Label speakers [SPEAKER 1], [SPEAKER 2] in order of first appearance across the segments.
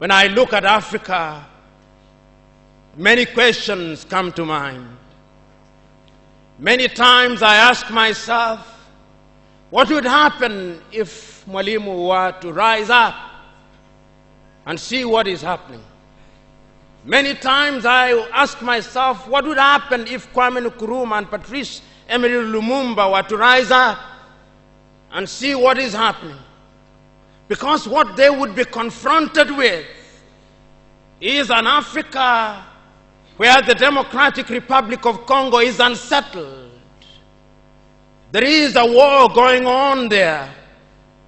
[SPEAKER 1] When I look at Africa, many questions come to mind. Many times I ask myself, what would happen if Mwalimu were to rise up and see what is happening? Many times I ask myself, what would happen if Kwame Nkrumah and Patrice Emery Lumumba were to rise up and see what is happening? Because what they would be confronted with is an Africa where the Democratic Republic of Congo is unsettled. There is a war going on there,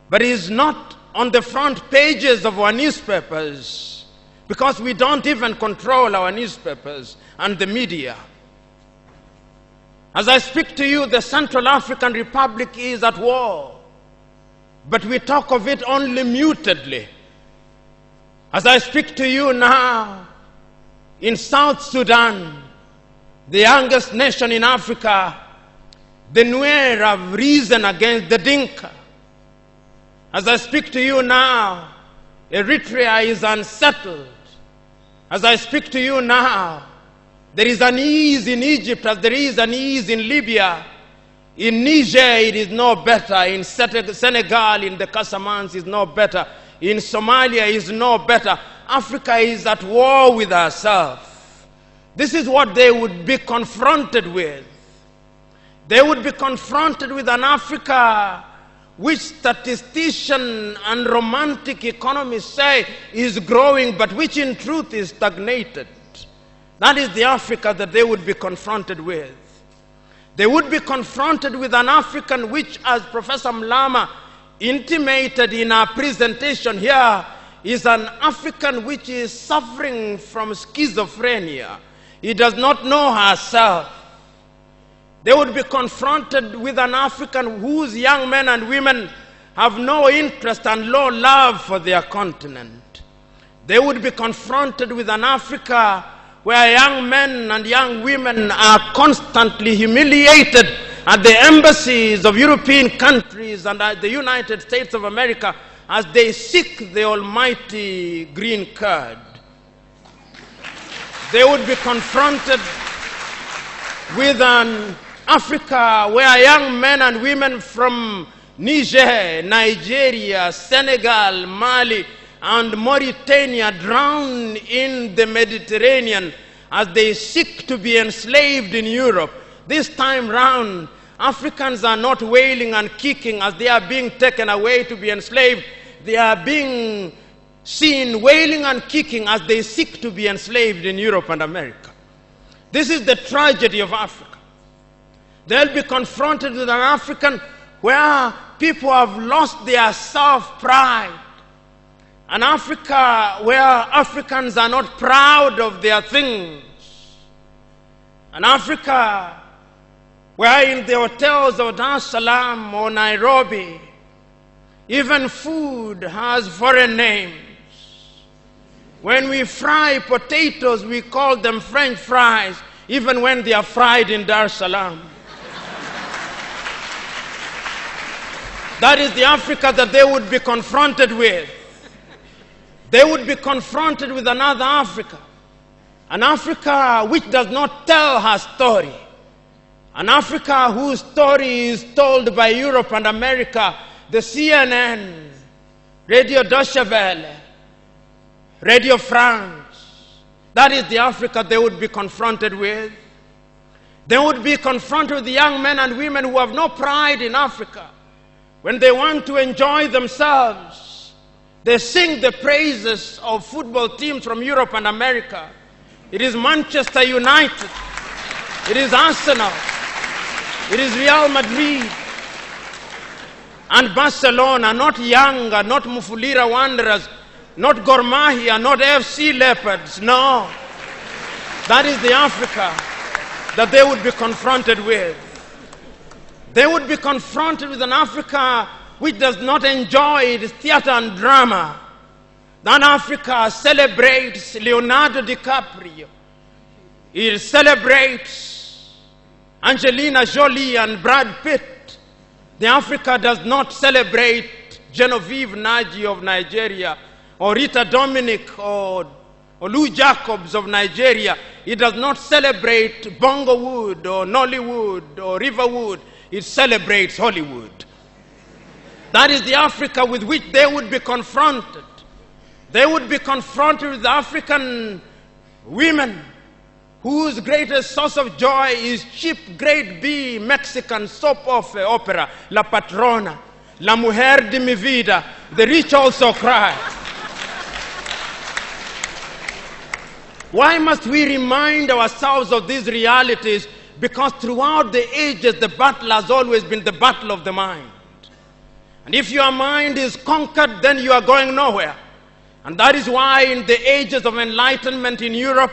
[SPEAKER 1] but it is not on the front pages of our newspapers because we don't even control our newspapers and the media. As I speak to you, the Central African Republic is at war, but we talk of it only mutedly. As I speak to you now, in South Sudan, the youngest nation in Africa, the Nuer have risen against the Dinka. As I speak to you now, Eritrea is unsettled. As I speak to you now, there is an ease in Egypt as there is an ease in Libya. In Niger, it is no better. In Senegal, in the Casamance, it is no better. In Somalia, it is no better. Africa is at war with herself. This is what they would be confronted with. They would be confronted with an Africa which statisticians and romantic economists say is growing, but which in truth is stagnated. That is the Africa that they would be confronted with. They would be confronted with an African which, as Professor Mlama intimated in our presentation here, is an African which is suffering from schizophrenia. He does not know herself. They would be confronted with an African whose young men and women have no interest and low love for their continent. They would be confronted with an Africa where young men and young women are constantly humiliated at the embassies of European countries and at the United States of America as they seek the almighty green card. They would be confronted with an Africa where young men and women from Niger, Nigeria, Senegal, Mali, and Mauritania drown in the Mediterranean as they seek to be enslaved in Europe. This time round, Africans are not wailing and kicking as they are being taken away to be enslaved. They are being seen wailing and kicking as they seek to be enslaved in Europe and America. This is the tragedy of Africa. They'll be confronted with an African where people have lost their self-pride. An Africa where Africans are not proud of their things. An Africa where in the hotels of Dar es Salaam or Nairobi, even food has foreign names. When we fry potatoes, we call them French fries, even when they are fried in Dar es Salaam. That is the Africa that they would be confronted with. They would be confronted with another Africa. An Africa which does not tell her story. An Africa whose story is told by Europe and America, the CNN, Radio Deutsche Welle, Radio France. That is the Africa they would be confronted with. They would be confronted with the young men and women who have no pride in Africa. When they want to enjoy themselves, they sing the praises of football teams from Europe and America. It is Manchester United. It is Arsenal. It is Real Madrid. And Barcelona, not Yanga, not Mufulira Wanderers, not Gor Mahia, not FC Leopards. No. That is the Africa that they would be confronted with. They would be confronted with an Africa which does not enjoy its theater and drama. That Africa celebrates Leonardo DiCaprio. It celebrates Angelina Jolie and Brad Pitt. The Africa does not celebrate Genevieve Naji of Nigeria or Rita Dominic or Lou Jacobs of Nigeria. It does not celebrate Bongowood or Nollywood or Riverwood. It celebrates Hollywood. That is the Africa with which they would be confronted. They would be confronted with African women whose greatest source of joy is cheap grade B Mexican soap opera, La Patrona, La Mujer de mi Vida, The Rich Also Cry. Why must we remind ourselves of these realities? Because throughout the ages, the battle has always been the battle of the mind. And if your mind is conquered, then you are going nowhere. And that is why in the ages of enlightenment in Europe,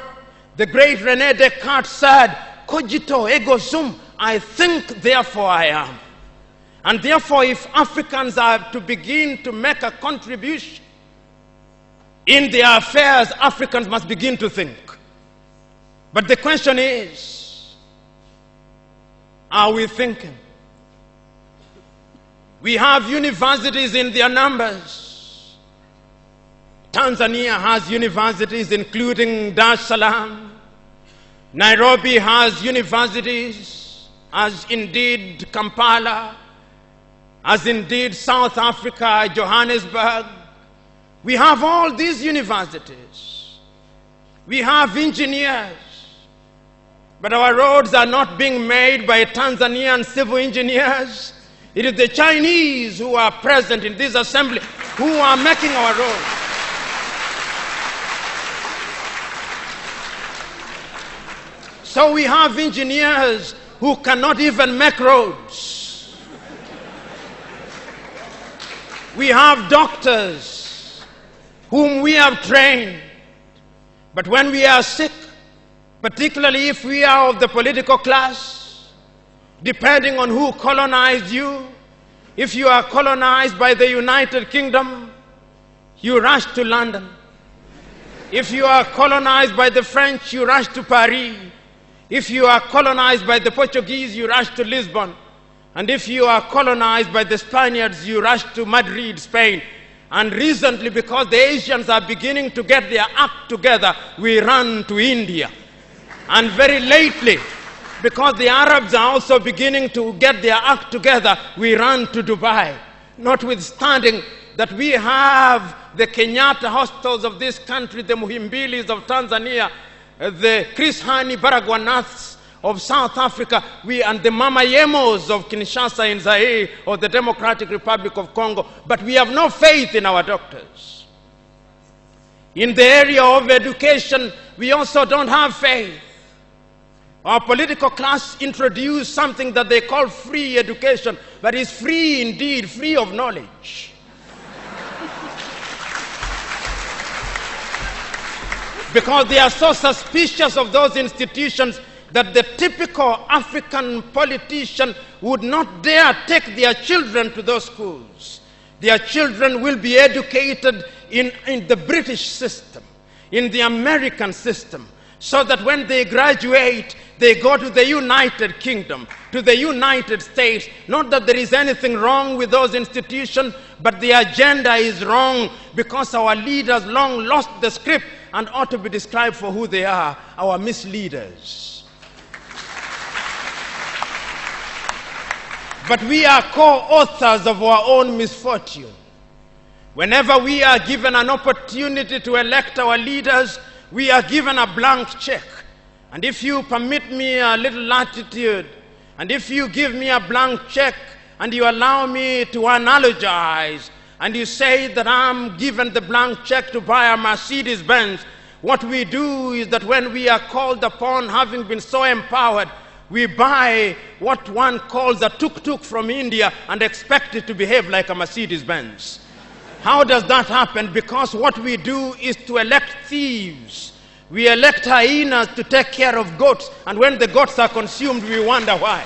[SPEAKER 1] the great René Descartes said, cogito ergo sum, I think, therefore I am. And therefore, if Africans are to begin to make a contribution in their affairs, Africans must begin to think. But the question is, are we thinking? We have universities in their numbers. Tanzania has universities including Dar es Salaam. Nairobi has universities, as indeed Kampala, as indeed South Africa, Johannesburg. We have all these universities. We have engineers. But our roads are not being made by Tanzanian civil engineers. It is the Chinese who are present in this assembly who are making our roads. So we have engineers who cannot even make roads. We have doctors whom we have trained. But when we are sick, particularly if we are of the political class, depending on who colonized you, if you are colonized by the United Kingdom, you rush to London. If you are colonized by the French, you rush to Paris. If you are colonized by the Portuguese, you rush to Lisbon. And if you are colonized by the Spaniards, you rush to Madrid, Spain. And recently, because the Asians are beginning to get their act together, we run to India. And very lately, because the Arabs are also beginning to get their act together, we run to Dubai. Notwithstanding that we have the Kenyatta hostels of this country, the Muhimbilis of Tanzania, the Chris Hani Baragwanaths of South Africa, and the Mama Yemos of Kinshasa in Zaire or the Democratic Republic of Congo, but we have no faith in our doctors. In the area of education, we also don't have faith. Our political class introduced something that they call free education, but it's free indeed, free of knowledge. Because they are so suspicious of those institutions that the typical African politician would not dare take their children to those schools. Their children will be educated in the British system, in the American system, so that when they graduate, they go to the United Kingdom, to the United States. Not that there is anything wrong with those institutions, but the agenda is wrong because our leaders long lost the script and ought to be described for who they are, our misleaders. But we are co-authors of our own misfortune. Whenever we are given an opportunity to elect our leaders, we are given a blank check. And if you permit me a little latitude, and if you give me a blank check, and you allow me to analogize, and you say that I'm given the blank check to buy a Mercedes-Benz, what we do is that when we are called upon, having been so empowered, we buy what one calls a tuk-tuk from India and expect it to behave like a Mercedes-Benz. How does that happen? Because what we do is to elect thieves. We elect hyenas to take care of goats, and when the goats are consumed, we wonder why.